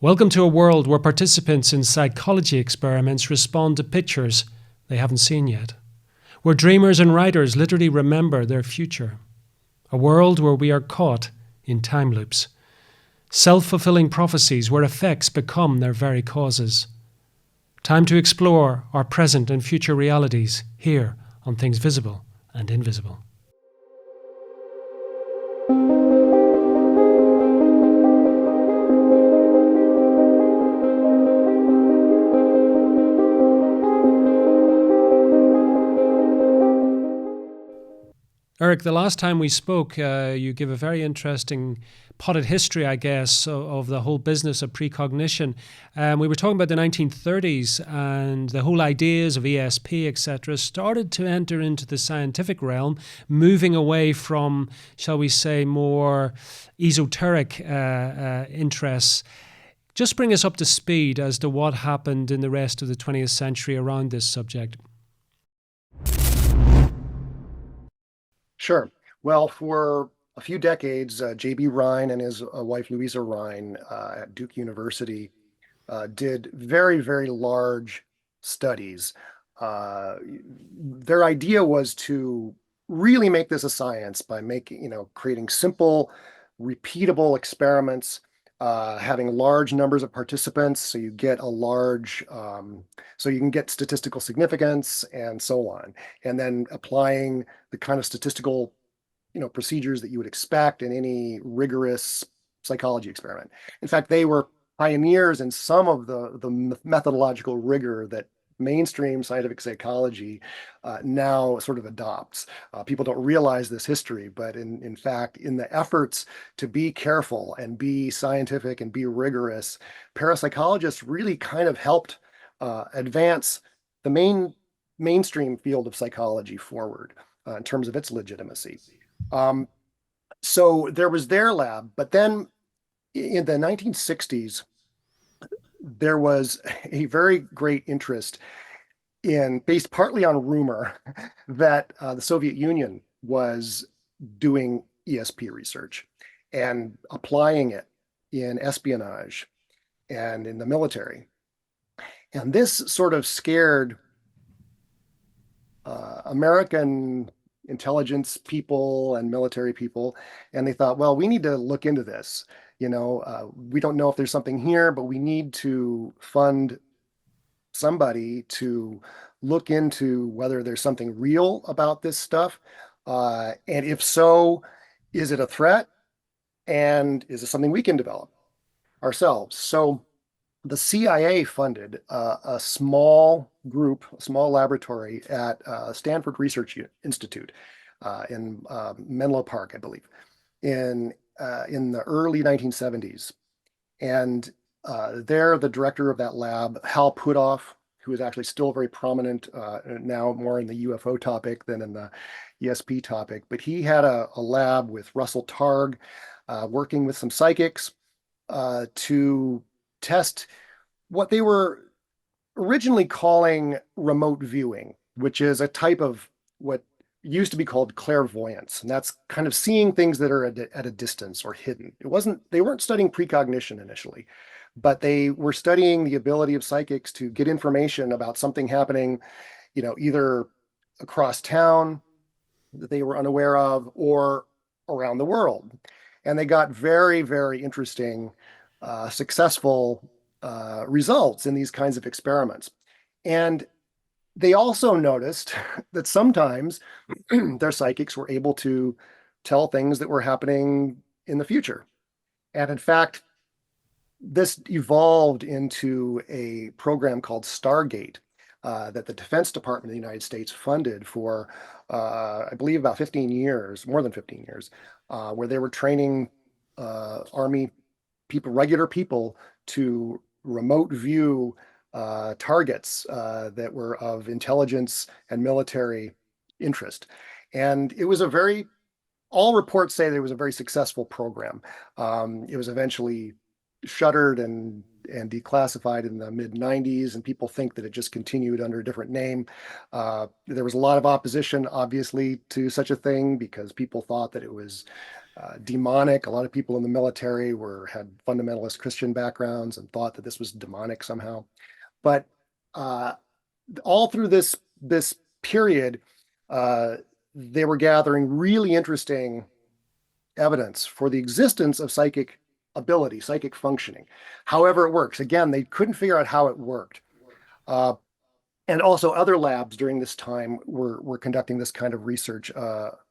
Welcome to a world where participants in psychology experiments respond to pictures they haven't seen yet, where dreamers and writers literally remember their future, a world where we are caught in time loops, self-fulfilling prophecies where effects become their very causes. Time to explore our present and future realities here on Things Visible and Invisible. Eric, the last time we spoke, you gave a very interesting potted history, I guess, of the whole business of precognition. We were talking about the 1930s and the whole ideas of ESP, etc., started to enter into the scientific realm, moving away from, shall we say, more esoteric interests. Just bring us up to speed as to what happened in the rest of the 20th century around this subject. Sure. Well, for a few decades, J.B. Rhine and his wife Louisa Rhine at Duke University did very, very large studies. Their idea was to really make this a science by creating simple, repeatable experiments, having large numbers of participants, so you get so you can get statistical significance and so on, and then applying the kind of statistical, procedures that you would expect in any rigorous psychology experiment. In fact, they were pioneers in some of the methodological rigor that mainstream scientific psychology now sort of adopts. People don't realize this history, but in fact, in the efforts to be careful and be scientific and be rigorous, parapsychologists really kind of helped advance the mainstream field of psychology forward in terms of its legitimacy. So there was their lab, but then in the 1960s, there was a very great interest based partly on rumor that the Soviet Union was doing ESP research and applying it in espionage and in the military. And this sort of scared American intelligence people and military people. And they thought, well, we need to look into this. We don't know if there's something here, but we need to fund somebody to look into whether there's something real about this stuff. And if so, is it a threat? And is it something we can develop ourselves? So the CIA funded a small laboratory at Stanford Research Institute in Menlo Park, I believe, in the early 1970s. And there, the director of that lab, Hal Puthoff, who is actually still very prominent now, more in the UFO topic than in the ESP topic, but he had a lab with Russell Targ working with some psychics to test what they were originally calling remote viewing, which is a type of what used to be called clairvoyance. And that's kind of seeing things that are at a distance or hidden. They weren't studying precognition initially, but they were studying the ability of psychics to get information about something happening, either across town that they were unaware of or around the world. And they got very, very interesting, successful results in these kinds of experiments. And they also noticed that sometimes their psychics were able to tell things that were happening in the future. And in fact, this evolved into a program called Stargate that the Defense Department of the United States funded for, I believe, about 15 years, more than 15 years, where they were training Army people, regular people, to remote view targets that were of intelligence and military interest. And it was all reports say that it was a very successful program. It was eventually shuttered and declassified in the mid-90s, and people think that it just continued under a different name. There was a lot of opposition, obviously, to such a thing because people thought that it was demonic. A lot of people in the military had fundamentalist Christian backgrounds and thought that this was demonic somehow. But uh, all through this period, uh, they were gathering really interesting evidence for the existence of psychic ability, psychic functioning, however it works. Again, they couldn't figure out how it worked. Uh, and also other labs during this time were conducting this kind of research.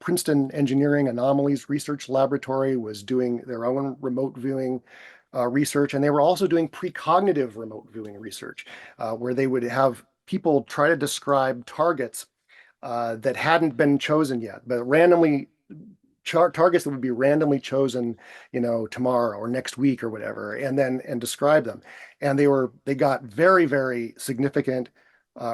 Princeton Engineering Anomalies Research Laboratory was doing their own remote viewing research, and they were also doing precognitive remote viewing research, where they would have people try to describe targets that hadn't been chosen yet, but randomly targets that would be randomly chosen, tomorrow or next week or whatever, and describe them. And they got very, very significant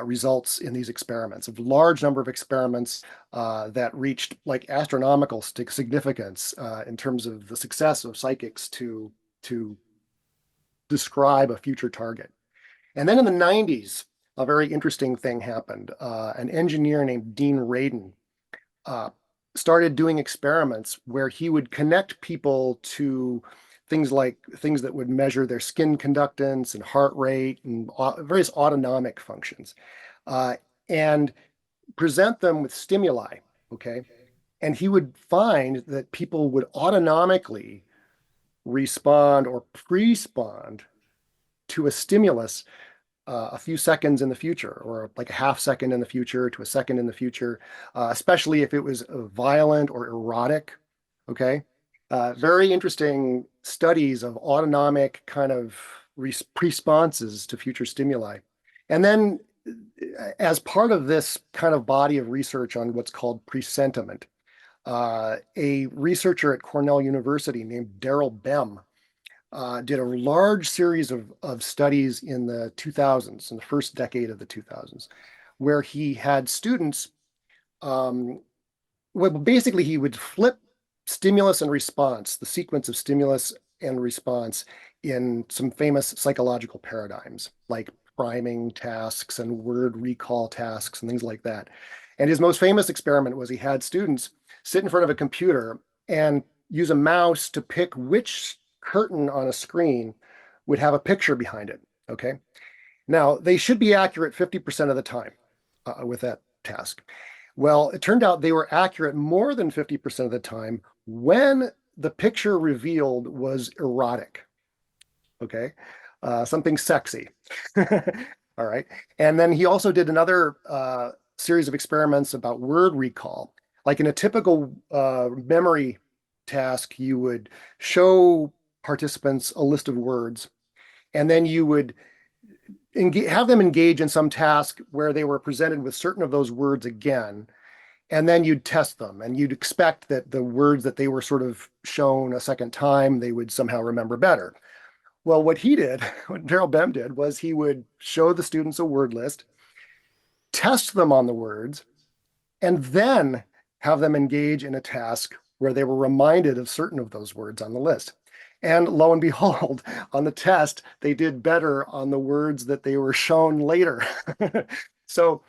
results in these experiments, a large number of experiments that reached like astronomical significance in terms of the success of psychics to describe a future target. And then in the 90s, a very interesting thing happened. An engineer named Dean Radin uh, started doing experiments where he would connect people to things that would measure their skin conductance and heart rate and various autonomic functions, and present them with stimuli. Okay. And he would find that people would autonomically respond or pre-respond to a stimulus a few seconds in the future, or like a half second in the future to a second in the future, especially if it was violent or erotic. Okay. Very interesting studies of autonomic kind of responses to future stimuli. And then, as part of this kind of body of research on what's called presentiment, a researcher at Cornell University named Daryl Bem did a large series of studies in the 2000s, in the first decade of the 2000s, where he had students, well, basically he would flip stimulus and response, the sequence of stimulus and response in some famous psychological paradigms, like priming tasks and word recall tasks and things like that. And his most famous experiment was he had students sit in front of a computer and use a mouse to pick which curtain on a screen would have a picture behind it. Okay. Now, they should be accurate 50% of the time with that task. Well, it turned out they were accurate more than 50% of the time when the picture revealed was erotic. Okay. Something sexy. All right. And then he also did another series of experiments about word recall. Like in a typical memory task, you would show participants a list of words, and then you would have them engage in some task where they were presented with certain of those words again, and then you'd test them, and you'd expect that the words that they were sort of shown a second time, they would somehow remember better. Well, what what Daryl Bem did, was he would show the students a word list, test them on the words, and then have them engage in a task where they were reminded of certain of those words on the list. And lo and behold, on the test, they did better on the words that they were shown later. So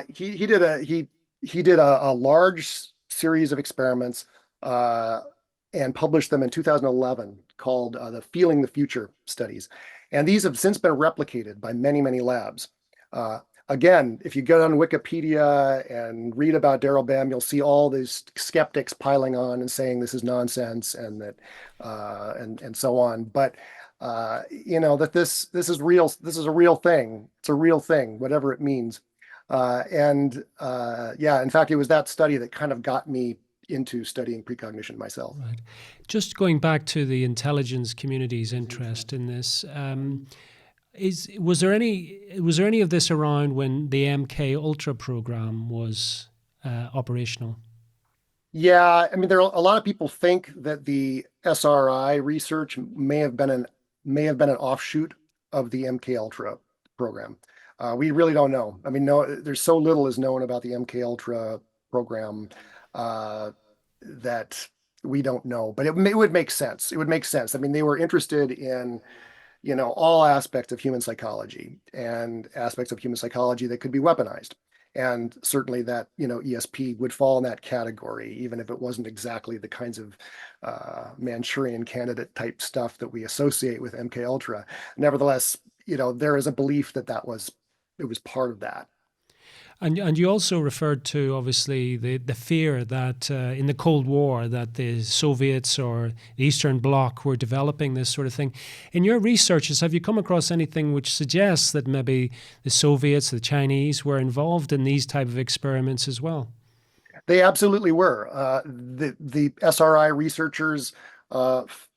he did a large series of experiments and published them in 2011, called the Feeling the Future studies. And these have since been replicated by many, many labs. Again, if you go on Wikipedia and read about Daryl Bem, you'll see all these skeptics piling on and saying this is nonsense and that and so on. But that this is real. This is a real thing. It's a real thing, whatever it means. Yeah, in fact, it was that study that kind of got me into studying precognition myself. Right. Just going back to the intelligence community's interest in this. Was there any of this around when the MK Ultra program was operational? Yeah, I mean, there are a lot of people think that the SRI research may have been an offshoot of the MK Ultra program. We really don't know. I mean, no, there's so little is known about the MK Ultra program that we don't know. But it would make sense. It would make sense. I mean, they were interested in all aspects of human psychology and aspects of human psychology that could be weaponized. And certainly that, ESP would fall in that category, even if it wasn't exactly the kinds of Manchurian candidate type stuff that we associate with MK Ultra. Nevertheless, there is a belief that it was part of that. And you also referred to obviously the fear that in the Cold War that the Soviets or the Eastern Bloc were developing this sort of thing. In your researches, have you come across anything which suggests that maybe the Soviets, the Chinese, were involved in these type of experiments as well? They absolutely were. The SRI researchers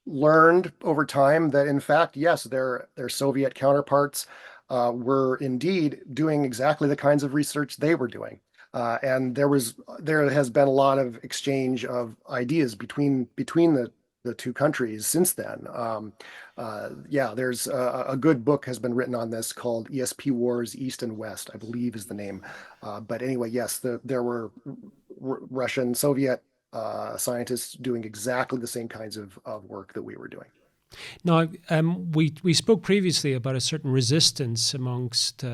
learned over time that, in fact, yes, their Soviet counterparts were indeed doing exactly the kinds of research they were doing. And there has been a lot of exchange of ideas between the two countries since then. Yeah, there's a good book has been written on this called ESP Wars East and West, I believe is the name. But anyway, yes, there were Russian, Soviet scientists doing exactly the same kinds of work that we were doing. Now, we spoke previously about a certain resistance amongst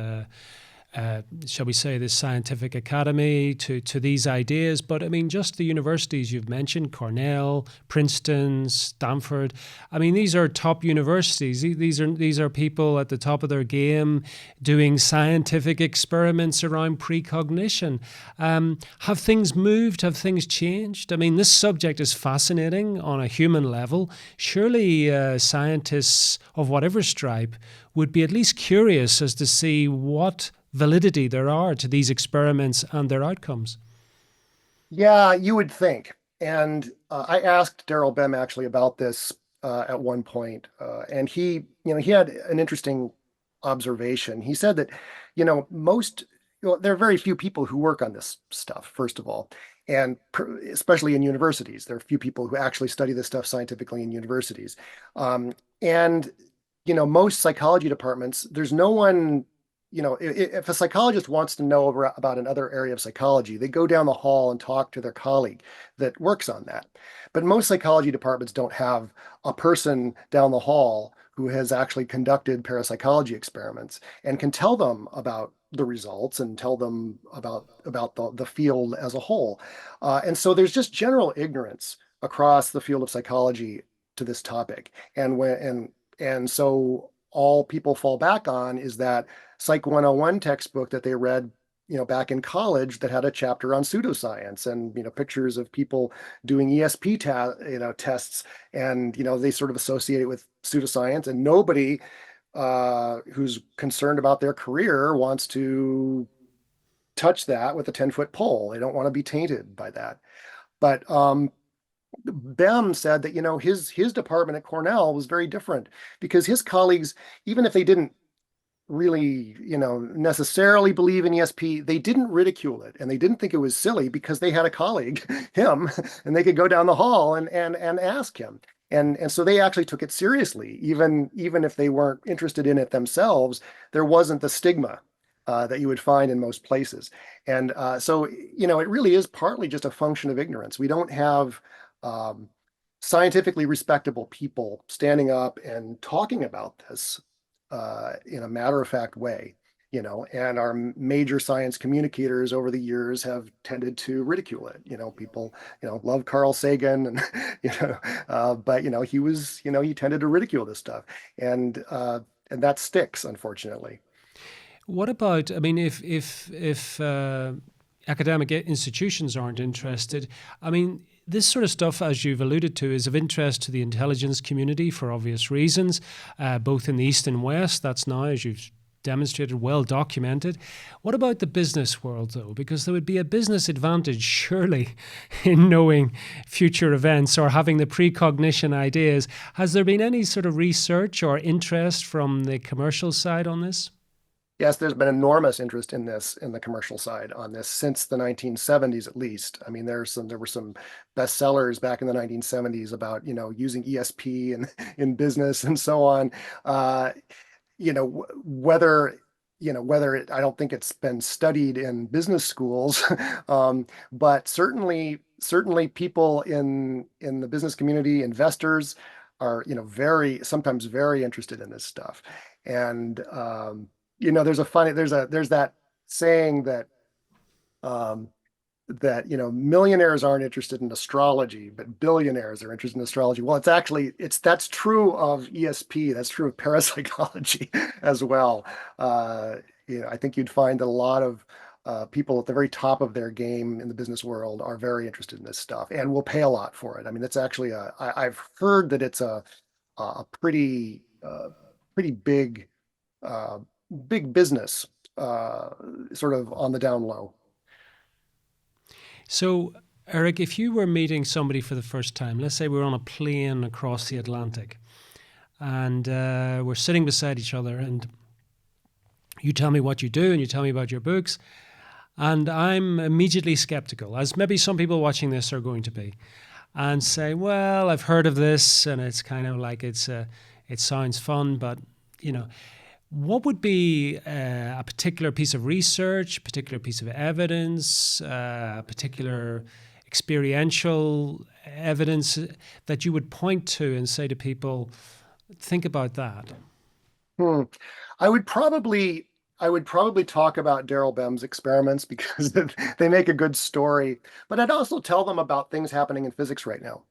shall we say, this scientific academy to these ideas. But I mean, just the universities you've mentioned, Cornell, Princeton, Stanford. I mean, these are top universities. These are people at the top of their game doing scientific experiments around precognition. Have things moved? Have things changed? I mean, this subject is fascinating on a human level. Surely scientists of whatever stripe would be at least curious as to see what validity there are to these experiments and their outcomes. Yeah, you would think. And I asked Daryl Bem actually about this at one point, and he had an interesting observation. He said that, most, there are very few people who work on this stuff, first of all, and especially in universities. There are few people who actually study this stuff scientifically in universities. And, most psychology departments, there's no one if a psychologist wants to know about another area of psychology, they go down the hall and talk to their colleague that works on that. But most psychology departments don't have a person down the hall who has actually conducted parapsychology experiments and can tell them about the results and tell them about the field as a whole. And so there's just general ignorance across the field of psychology to this topic. And so all people fall back on is that Psych 101 textbook that they read, back in college that had a chapter on pseudoscience and, pictures of people doing ESP tests. And, they sort of associate it with pseudoscience, and nobody who's concerned about their career wants to touch that with a 10-foot pole. They don't want to be tainted by that. But Bem said that, his department at Cornell was very different because his colleagues, even if they didn't really, necessarily believe in ESP, they didn't ridicule it and they didn't think it was silly because they had a colleague, him, and they could go down the hall and ask him. And so they actually took it seriously, even if they weren't interested in it themselves. There wasn't the stigma that you would find in most places. And so, it really is partly just a function of ignorance. We don't have scientifically respectable people standing up and talking about this in a matter-of-fact way, and our major science communicators over the years have tended to ridicule it. People, love Carl Sagan and, but, he tended to ridicule this stuff. And that sticks, unfortunately. What about, I mean, if academic institutions aren't interested, I mean, this sort of stuff, as you've alluded to, is of interest to the intelligence community for obvious reasons, both in the East and West. That's now, as you've demonstrated, well documented. What about the business world, though? Because there would be a business advantage, surely, in knowing future events or having the precognition ideas. Has there been any sort of research or interest from the commercial side on this? Yes, there's been enormous interest in this in the commercial side on this since the 1970s at least. I mean, there were some bestsellers back in the 1970s about, using ESP and in business and so on. Whether I don't think it's been studied in business schools, but certainly people in the business community, investors are, sometimes very interested in this stuff. And there's that saying that um, that millionaires aren't interested in astrology, but billionaires are interested in astrology. Well, that's true of ESP. That's true of parapsychology as well. Uh, I think you'd find that a lot of people at the very top of their game in the business world are very interested in this stuff and will pay a lot for it. I mean, that's actually I've heard that it's a pretty uh, big business, uh, sort of on the down low. So, Eric, if you were meeting somebody for the first time, let's say we were on a plane across the Atlantic, and we're sitting beside each other, and you tell me what you do, and you tell me about your books, and I'm immediately skeptical, as maybe some people watching this are going to be, and say, "Well, I've heard of this, and it's kind of like it sounds fun, but you know." What would be a particular piece of research, a particular piece of evidence, a particular experiential evidence that you would point to and say to people, think about that? Hmm. I would probably I would probably talk about Daryl Bem's experiments because they make a good story, but I'd also tell them about things happening in physics right now.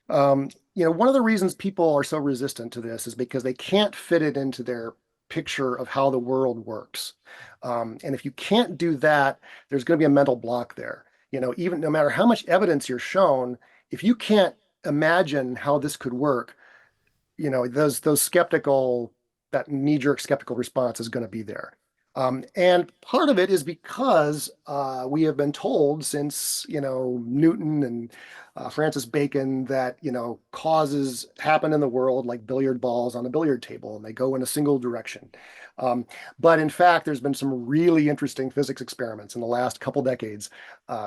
One of the reasons people are so resistant to this is because they can't fit it into their picture of how the world works. And if you can't do that, there's going to be a mental block there. Even no matter how much evidence you're shown, if you can't imagine how this could work, those skeptical, that knee-jerk skeptical response is going to be there. And part of it is because we have been told since, Newton and Francis Bacon that, causes happen in the world like billiard balls on a billiard table and they go in a single direction. Um, but in fact, there's been some really interesting physics experiments in the last couple decades,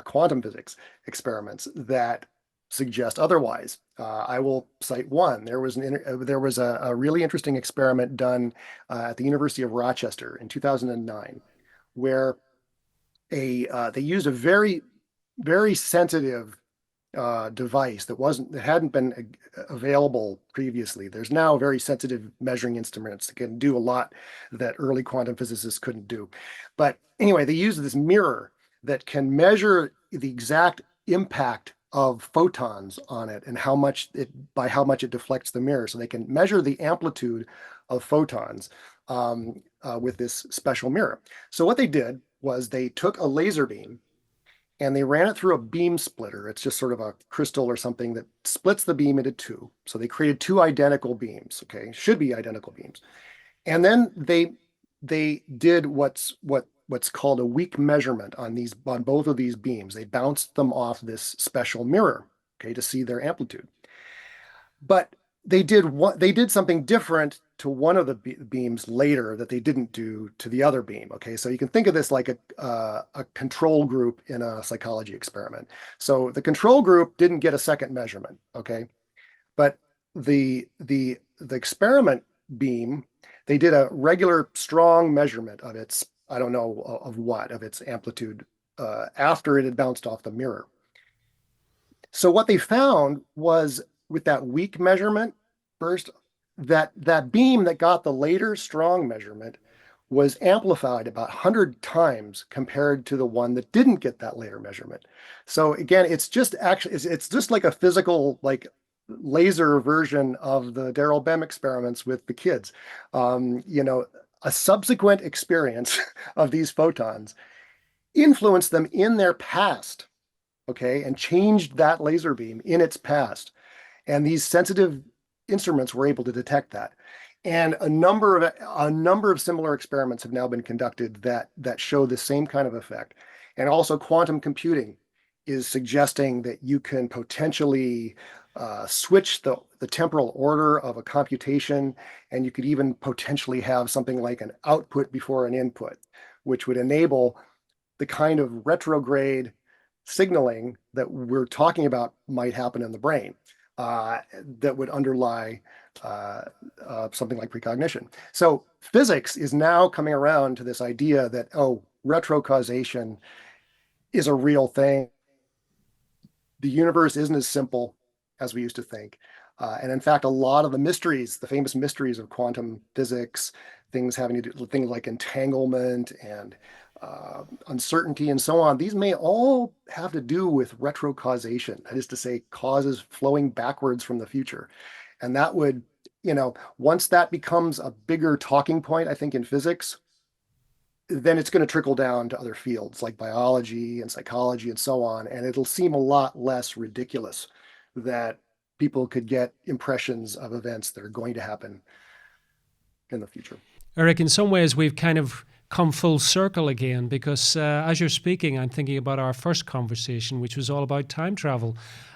quantum physics experiments that suggest otherwise. I will cite one. There was a really interesting experiment done at the University of Rochester in 2009, where they used a very sensitive device that hadn't been available previously. There's now very sensitive measuring instruments that can do a lot that early quantum physicists couldn't do. But anyway, they used this mirror that can measure the exact impact of photons on it and by how much it deflects the mirror. So they can measure the amplitude of photons with this special mirror. So what they did was they took a laser beam and they ran it through a beam splitter. It's just sort of a crystal or something that splits the beam into two. So they created two identical beams, okay? Should be identical beams. And then they did what's called a weak measurement on both of these beams. They bounced them off this special mirror, okay, to see their amplitude. But they did something different to one of the beams later that they didn't do to the other beam. Okay, so you can think of this like a control group in a psychology experiment. So the control group didn't get a second measurement. Okay, but the experiment beam, they did a regular strong measurement of its, I don't know of its amplitude after it had bounced off the mirror. So what they found was with that weak measurement first, that beam that got the later strong measurement was amplified about 100 times compared to the one that didn't get that later measurement. So again, it's just like a physical, like laser version of the Daryl Bem experiments with the kids. A subsequent experience of these photons influenced them in their past, okay, and changed that laser beam in its past. And these sensitive instruments were able to detect that. And a number of similar experiments have now been conducted that show the same kind of effect. And also quantum computing is suggesting that you can potentially switch the temporal order of a computation, and you could even potentially have something like an output before an input, which would enable the kind of retrograde signaling that we're talking about might happen in the brain that would underlie something like precognition. So physics is now coming around to this idea that, oh, retrocausation is a real thing. The universe isn't as simple as we used to think. And in fact, a lot of the mysteries, the famous mysteries of quantum physics, things having to do with things like entanglement and uncertainty, and so on, these may all have to do with retrocausation. That is to say, causes flowing backwards from the future. And that would, once that becomes a bigger talking point, I think, in physics, then it's going to trickle down to other fields like biology and psychology and so on. And it'll seem a lot less ridiculous that people could get impressions of events that are going to happen in the future. Eric, in some ways, we've kind of come full circle again, because as you're speaking, I'm thinking about our first conversation, which was all about time travel.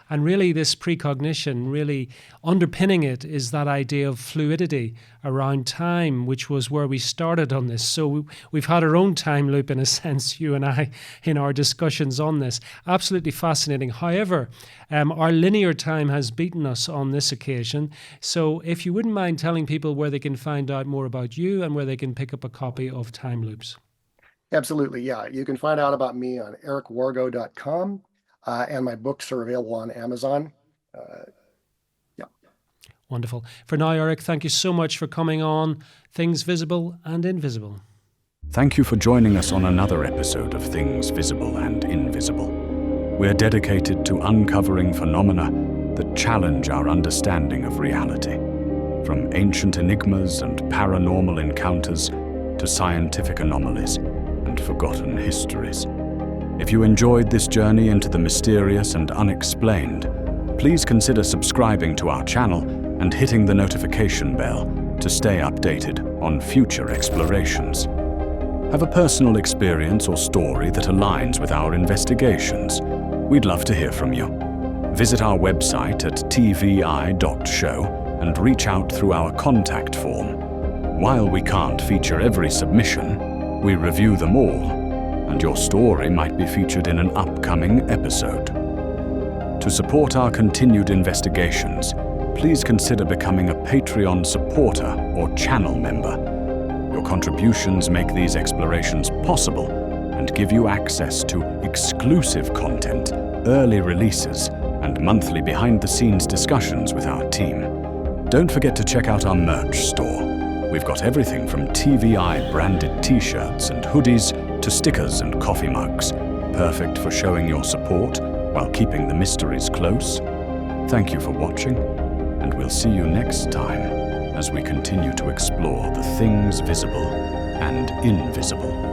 And really, this precognition, really underpinning it is that idea of fluidity around time, which was where we started on this. So we've had our own time loop, in a sense, you and I, in our discussions on this. Absolutely fascinating. However, our linear time has beaten us on this occasion. So if you wouldn't mind telling people where they can find out more about you and where they can pick up a copy of Time Loops. Absolutely, yeah. You can find out about me on ericwargo.com. And my books are available on Amazon. Yeah. Wonderful. For now, Eric, thank you so much for coming on Things Visible and Invisible. Thank you for joining us on another episode of Things Visible and Invisible. We're dedicated to uncovering phenomena that challenge our understanding of reality, from ancient enigmas and paranormal encounters to scientific anomalies and forgotten histories. If you enjoyed this journey into the mysterious and unexplained, please consider subscribing to our channel and hitting the notification bell to stay updated on future explorations. Have a personal experience or story that aligns with our investigations? We'd love to hear from you. Visit our website at tvi.show and reach out through our contact form. While we can't feature every submission, we review them all, and your story might be featured in an upcoming episode. To support our continued investigations, please consider becoming a Patreon supporter or channel member. Your contributions make these explorations possible and give you access to exclusive content, early releases, and monthly behind-the-scenes discussions with our team. Don't forget to check out our merch store. We've got everything from TVI-branded t-shirts and hoodies to stickers and coffee mugs, perfect for showing your support while keeping the mysteries close. Thank you for watching, and we'll see you next time as we continue to explore the things visible and invisible.